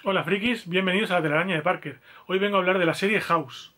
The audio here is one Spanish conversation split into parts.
Hola frikis, bienvenidos a la telaraña de Parker. Hoy vengo a hablar de la serie House.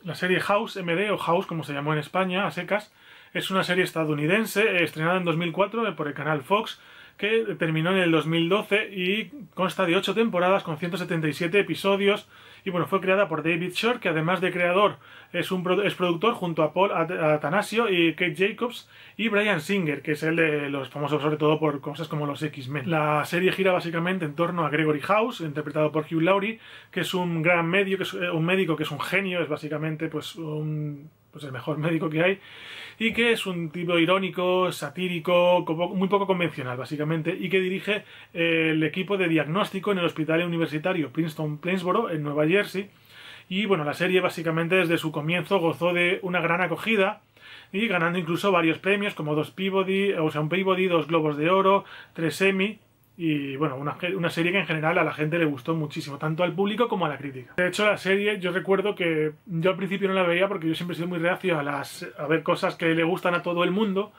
La serie House MD o House, como se llamó en España, a secas, es una serie estadounidense estrenada en 2004 por el canal Fox, que terminó en el 2012 y consta de 8 temporadas con 177 episodios. Y bueno, fue creada por David Shore, que además de creador es productor junto a Paul Attanasio y Kate Jacobs, y Bryan Singer, que es el de los famosos sobre todo por cosas como los X-Men. La serie gira básicamente en torno a Gregory House, interpretado por Hugh Laurie, que es un gran médico, que es un genio, es básicamente pues el mejor médico que hay, y que es un tipo irónico, satírico, muy poco convencional básicamente, y que dirige el equipo de diagnóstico en el hospital universitario Princeton-Plainsboro en Nueva Jersey. Y bueno, la serie básicamente desde su comienzo gozó de una gran acogida y ganando incluso varios premios como un Peabody, 2 Globos de Oro, 3 Emmy. Y bueno, una serie que en general a la gente le gustó muchísimo, tanto al público como a la crítica. De hecho, la serie, yo recuerdo que yo al principio no la veía porque yo siempre he sido muy reacio a ver cosas que le gustan a todo el mundo.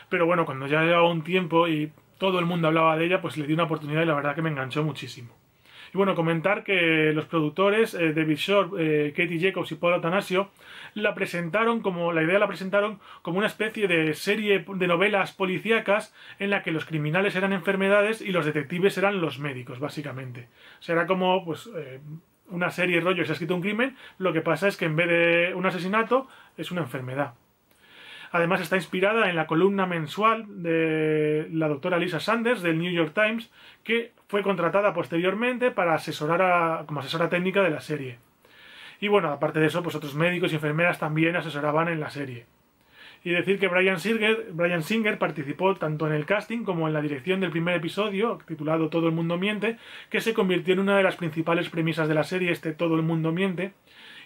Pero bueno, cuando ya llevaba un tiempo y todo el mundo hablaba de ella, pues le di una oportunidad y la verdad que me enganchó muchísimo. Y bueno, comentar que los productores, David Shore, Katie Jacobs y Paul Attanasio, la presentaron como una especie de serie de novelas policíacas en la que los criminales eran enfermedades y los detectives eran los médicos, básicamente. O sea, era como una serie rollo, se ha escrito un crimen, lo que pasa es que en vez de un asesinato es una enfermedad. Además está inspirada en la columna mensual de la doctora Lisa Sanders del New York Times, que fue contratada posteriormente para asesorar como asesora técnica de la serie. Y bueno, aparte de eso, pues otros médicos y enfermeras también asesoraban en la serie. Y decir que Bryan Singer participó tanto en el casting como en la dirección del primer episodio, titulado Todo el mundo miente, que se convirtió en una de las principales premisas de la serie, Todo el mundo miente.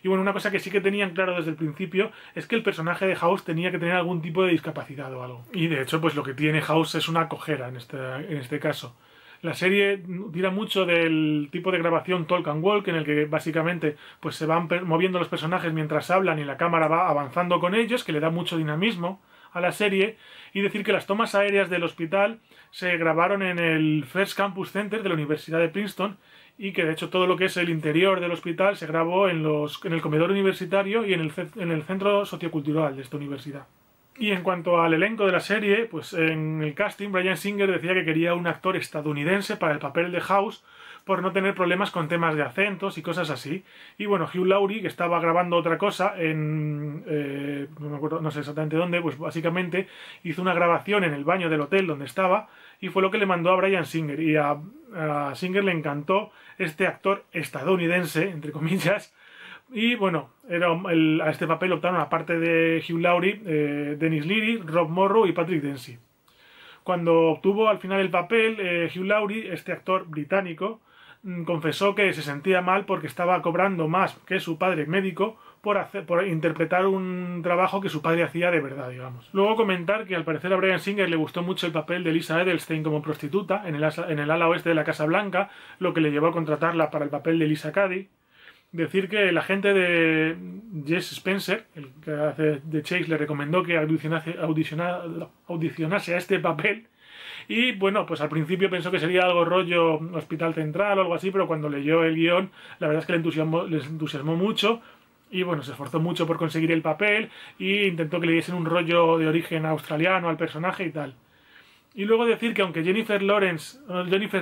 Y bueno, una cosa que sí que tenían claro desde el principio es que el personaje de House tenía que tener algún tipo de discapacidad o algo. Y de hecho, pues lo que tiene House es una cojera en este caso. La serie tira mucho del tipo de grabación talk and walk, en el que básicamente pues se van moviendo los personajes mientras hablan y la cámara va avanzando con ellos, que le da mucho dinamismo a la serie. Y decir que las tomas aéreas del hospital se grabaron en el First Campus Center de la Universidad de Princeton, y que de hecho todo lo que es el interior del hospital se grabó en el comedor universitario y en el centro sociocultural de esta universidad. Y en cuanto al elenco de la serie, pues en el casting Bryan Singer decía que quería un actor estadounidense para el papel de House por no tener problemas con temas de acentos y cosas así. Y bueno, Hugh Laurie, que estaba grabando otra cosa no me acuerdo, no sé exactamente dónde, pues básicamente hizo una grabación en el baño del hotel donde estaba y fue lo que le mandó a Bryan Singer. Y a Singer le encantó este actor estadounidense, entre comillas. Y bueno, a este papel optaron, aparte de Hugh Laurie, Denis Leary, Rob Morrow y Patrick Dempsey. Cuando obtuvo al final el papel, Hugh Laurie, este actor británico, confesó que se sentía mal porque estaba cobrando más que su padre médico por interpretar un trabajo que su padre hacía de verdad, digamos. Luego comentar que al parecer a Bryan Singer le gustó mucho el papel de Lisa Edelstein como prostituta en el ala oeste de la Casa Blanca, lo que le llevó a contratarla para el papel de Lisa Cady. Decir que el agente de Jess Spencer, el que hace de Chase, le recomendó que audicionase a este papel. Y bueno, pues al principio pensó que sería algo rollo Hospital Central o algo así, pero cuando leyó el guión, la verdad es que les entusiasmó mucho. Y bueno, se esforzó mucho por conseguir el papel e intentó que le diesen un rollo de origen australiano al personaje y tal. Y luego decir que aunque Jennifer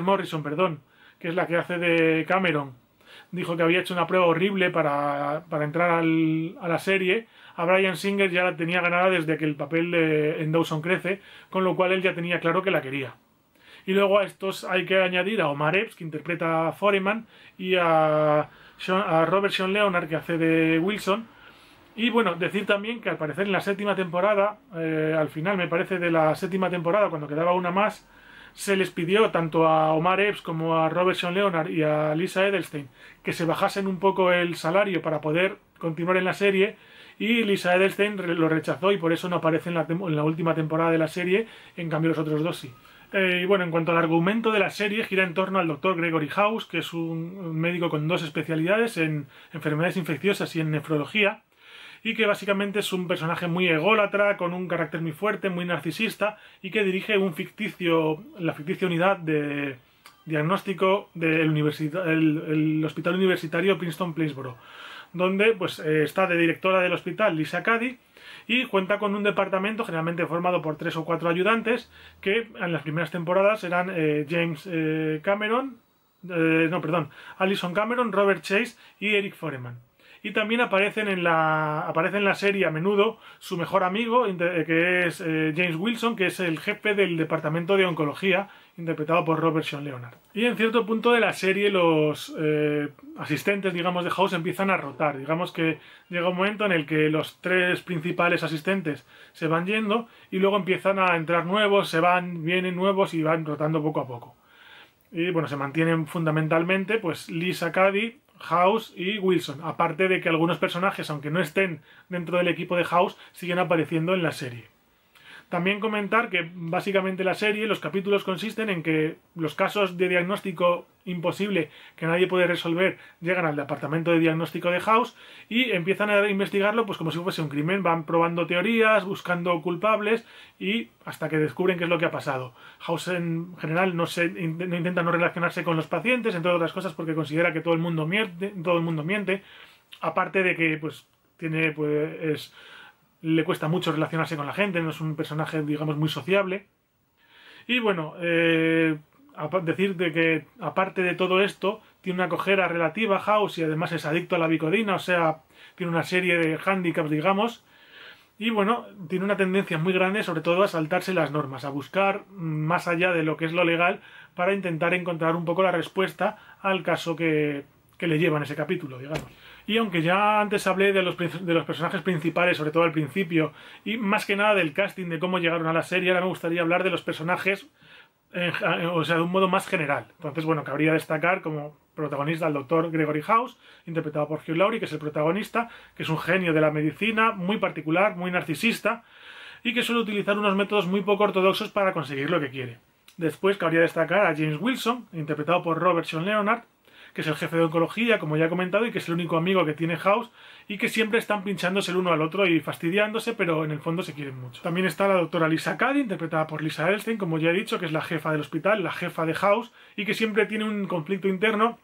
Morrison, que es la que hace de Cameron, dijo que había hecho una prueba horrible para entrar a la serie, a Bryan Singer ya la tenía ganada desde que el papel en Dawson Crece, con lo cual él ya tenía claro que la quería. Y luego a estos hay que añadir a Omar Epps, que interpreta a Foreman, y a Robert Sean Leonard, que hace de Wilson. Y bueno, decir también que al parecer en la séptima temporada, al final me parece de la séptima temporada, cuando quedaba una más, se les pidió tanto a Omar Epps como a Robert Sean Leonard y a Lisa Edelstein que se bajasen un poco el salario para poder continuar en la serie, y Lisa Edelstein lo rechazó y por eso no aparece en la última temporada de la serie, en cambio los otros dos sí. Y bueno, en cuanto al argumento de la serie, gira en torno al Dr. Gregory House, que es un médico con 2 especialidades en enfermedades infecciosas y en nefrología, y que básicamente es un personaje muy ególatra, con un carácter muy fuerte, muy narcisista, y que dirige la ficticia unidad de diagnóstico del el Hospital Universitario Princeton Plainsboro, donde pues está de directora del hospital Lisa Cady, y cuenta con un departamento generalmente formado por 3 o 4 ayudantes, que en las primeras temporadas eran Alison Cameron, Robert Chase y Eric Foreman. Y también aparece en la serie a menudo su mejor amigo, que es James Wilson, que es el jefe del departamento de oncología, interpretado por Robert Sean Leonard. Y en cierto punto de la serie los asistentes, digamos, de House empiezan a rotar. Digamos que llega un momento en el que los 3 principales asistentes se van yendo y luego empiezan a entrar nuevos, vienen nuevos y van rotando poco a poco. Y bueno, se mantienen fundamentalmente pues Lisa Cady, House y Wilson, aparte de que algunos personajes, aunque no estén dentro del equipo de House, siguen apareciendo en la serie. También comentar que básicamente la serie, los capítulos consisten en que los casos de diagnóstico imposible que nadie puede resolver llegan al departamento de diagnóstico de House y empiezan a investigarlo pues como si fuese un crimen. Van probando teorías, buscando culpables y hasta que descubren qué es lo que ha pasado. House en general no intenta no relacionarse con los pacientes, entre otras cosas porque considera que todo el mundo miente, aparte de que pues le cuesta mucho relacionarse con la gente, no es un personaje, digamos, muy sociable. Y bueno, decir de que, aparte de todo esto, tiene una cojera relativa, House, y además es adicto a la Vicodina, o sea, tiene una serie de hándicaps, digamos. Y bueno, tiene una tendencia muy grande, sobre todo, a saltarse las normas, a buscar más allá de lo que es lo legal, para intentar encontrar un poco la respuesta al caso que le lleva en ese capítulo, digamos. Y aunque ya antes hablé de los personajes principales, sobre todo al principio, y más que nada del casting, de cómo llegaron a la serie, ahora me gustaría hablar de los personajes, o sea, de un modo más general. Entonces, bueno, cabría destacar como protagonista al Dr. Gregory House, interpretado por Hugh Laurie, que es el protagonista, que es un genio de la medicina, muy particular, muy narcisista, y que suele utilizar unos métodos muy poco ortodoxos para conseguir lo que quiere. Después cabría destacar a James Wilson, interpretado por Robert Sean Leonard, que es el jefe de oncología, como ya he comentado, y que es el único amigo que tiene House, y que siempre están pinchándose el uno al otro y fastidiándose, pero en el fondo se quieren mucho. También está la doctora Lisa Cady, interpretada por Lisa Edelstein, como ya he dicho, que es la jefa del hospital, la jefa de House, y que siempre tiene un conflicto interno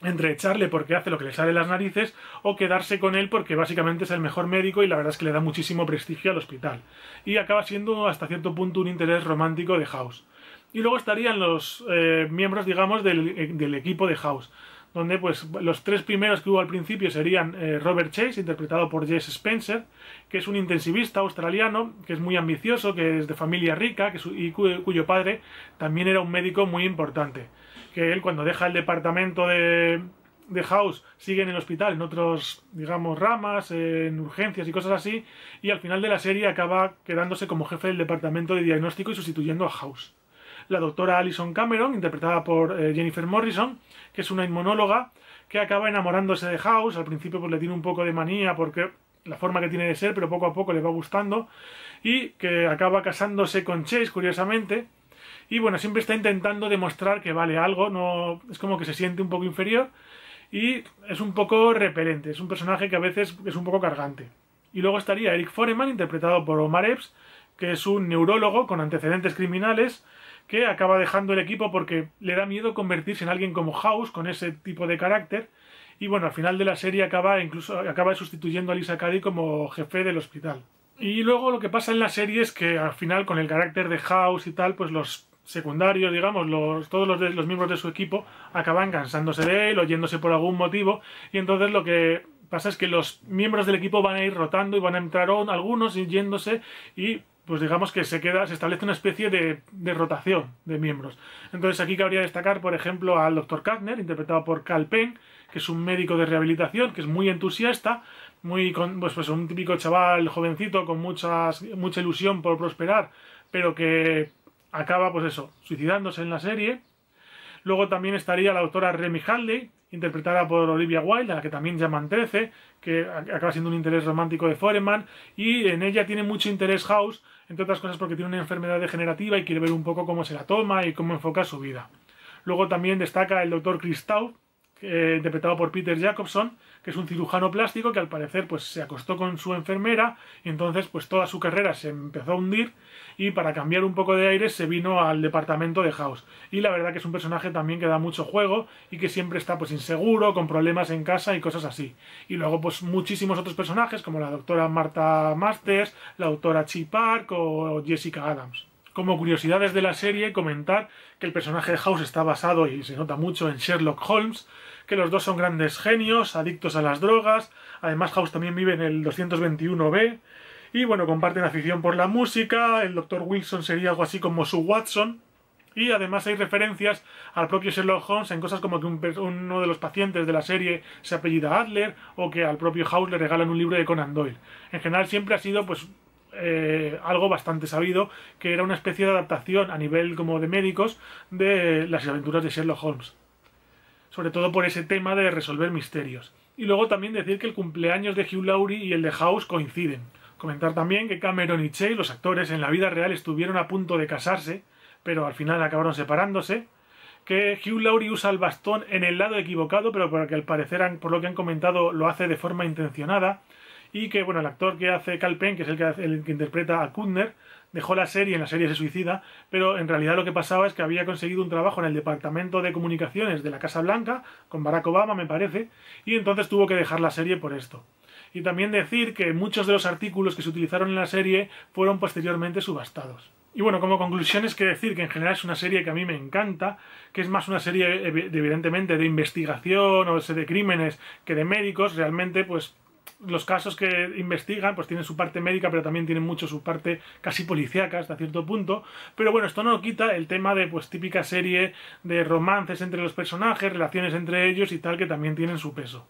entre echarle porque hace lo que le sale de las narices o quedarse con él porque básicamente es el mejor médico y la verdad es que le da muchísimo prestigio al hospital. Y acaba siendo hasta cierto punto un interés romántico de House. Y luego estarían los miembros, digamos, del equipo de House, donde pues los 3 primeros que hubo al principio serían Robert Chase, interpretado por Jesse Spencer, que es un intensivista australiano, que es muy ambicioso, que es de familia rica, cuyo padre también era un médico muy importante. Que él, cuando deja el departamento de House, sigue en el hospital en otros, digamos, ramas, en urgencias y cosas así, y al final de la serie acaba quedándose como jefe del departamento de diagnóstico y sustituyendo a House. La doctora Alison Cameron, interpretada por Jennifer Morrison, que es una inmunóloga que acaba enamorándose de House. Al principio pues le tiene un poco de manía porque la forma que tiene de ser, pero poco a poco le va gustando, y que acaba casándose con Chase, curiosamente. Y bueno, siempre está intentando demostrar que vale algo, no es como que se siente un poco inferior y es un poco repelente, es un personaje que a veces es un poco cargante. Y luego estaría Eric Foreman, interpretado por Omar Epps, que es un neurólogo con antecedentes criminales, que acaba dejando el equipo porque le da miedo convertirse en alguien como House, con ese tipo de carácter, y bueno, al final de la serie acaba sustituyendo a Lisa Cady como jefe del hospital. Y luego lo que pasa en la serie es que al final, con el carácter de House y tal, pues los secundarios, digamos, todos los miembros de su equipo acaban cansándose de él o yéndose por algún motivo, y entonces lo que pasa es que los miembros del equipo van a ir rotando y van a entrar algunos y yéndose, y pues digamos que se establece una especie de rotación de miembros. Entonces aquí cabría destacar, por ejemplo, al Dr. Katner, interpretado por Kal Penn, que es un médico de rehabilitación, que es muy entusiasta, pues un típico chaval jovencito con mucha ilusión por prosperar, pero que acaba, pues eso, suicidándose en la serie. Luego también estaría la doctora Remy Hadley, interpretada por Olivia Wilde, a la que también llaman 13, que acaba siendo un interés romántico de Foreman, y en ella tiene mucho interés House, entre otras cosas porque tiene una enfermedad degenerativa y quiere ver un poco cómo se la toma y cómo enfoca su vida. Luego también destaca el Dr. Christoph, interpretado por Peter Jacobson, que es un cirujano plástico que al parecer pues se acostó con su enfermera y entonces pues toda su carrera se empezó a hundir y para cambiar un poco de aire se vino al departamento de House. Y la verdad que es un personaje también que da mucho juego y que siempre está pues inseguro, con problemas en casa y cosas así. Y luego pues muchísimos otros personajes como la doctora Martha Masters, la doctora Chi Park o Jessica Adams. Como curiosidades de la serie, comentar que el personaje de House está basado, y se nota mucho, en Sherlock Holmes, que los dos son grandes genios, adictos a las drogas. Además, House también vive en el 221B. Y bueno, comparten afición por la música. El Dr. Wilson sería algo así como su Watson. Y además hay referencias al propio Sherlock Holmes en cosas como que uno de los pacientes de la serie se apellida Adler, o que al propio House le regalan un libro de Conan Doyle. En general siempre ha sido pues algo bastante sabido, que era una especie de adaptación a nivel como de médicos de las aventuras de Sherlock Holmes, sobre todo por ese tema de resolver misterios. Y luego también decir que el cumpleaños de Hugh Laurie y el de House coinciden. Comentar también que Cameron y Che, los actores, en la vida real estuvieron a punto de casarse, pero al final acabaron separándose. Que Hugh Laurie usa el bastón en el lado equivocado, pero porque al parecer, por lo que han comentado, lo hace de forma intencionada. Y que, bueno, el actor que hace Kal Penn, que es el que interpreta a Kudner, dejó la serie, en la serie se suicida, pero en realidad lo que pasaba es que había conseguido un trabajo en el departamento de comunicaciones de la Casa Blanca, con Barack Obama, me parece, y entonces tuvo que dejar la serie por esto. Y también decir que muchos de los artículos que se utilizaron en la serie fueron posteriormente subastados. Y bueno, como conclusión es que decir que en general es una serie que a mí me encanta, que es más una serie evidentemente de investigación o de crímenes que de médicos. Realmente pues los casos que investigan pues tienen su parte médica, pero también tienen mucho su parte casi policíaca hasta cierto punto. Pero bueno, esto no quita el tema de pues típica serie de romances entre los personajes, relaciones entre ellos y tal, que también tienen su peso.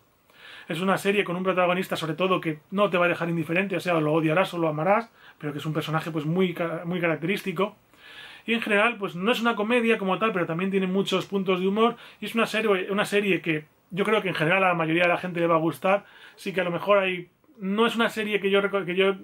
Es una serie con un protagonista sobre todo que no te va a dejar indiferente, o sea, lo odiarás o lo amarás, pero que es un personaje pues muy característico. Y en general pues no es una comedia como tal, pero también tiene muchos puntos de humor y es una serie que yo creo que en general a la mayoría de la gente le va a gustar. Sí que a lo mejor no es una serie que yo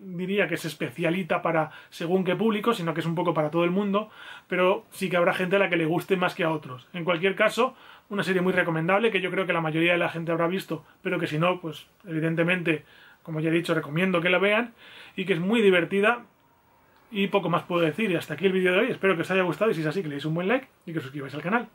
diría que se especializa para según qué público, sino que es un poco para todo el mundo, pero sí que habrá gente a la que le guste más que a otros. En cualquier caso, una serie muy recomendable que yo creo que la mayoría de la gente habrá visto, pero que si no, pues evidentemente, como ya he dicho, recomiendo que la vean y que es muy divertida. Y poco más puedo decir, y hasta aquí el vídeo de hoy. Espero que os haya gustado y si es así, que le deis un buen like y que os suscribáis al canal.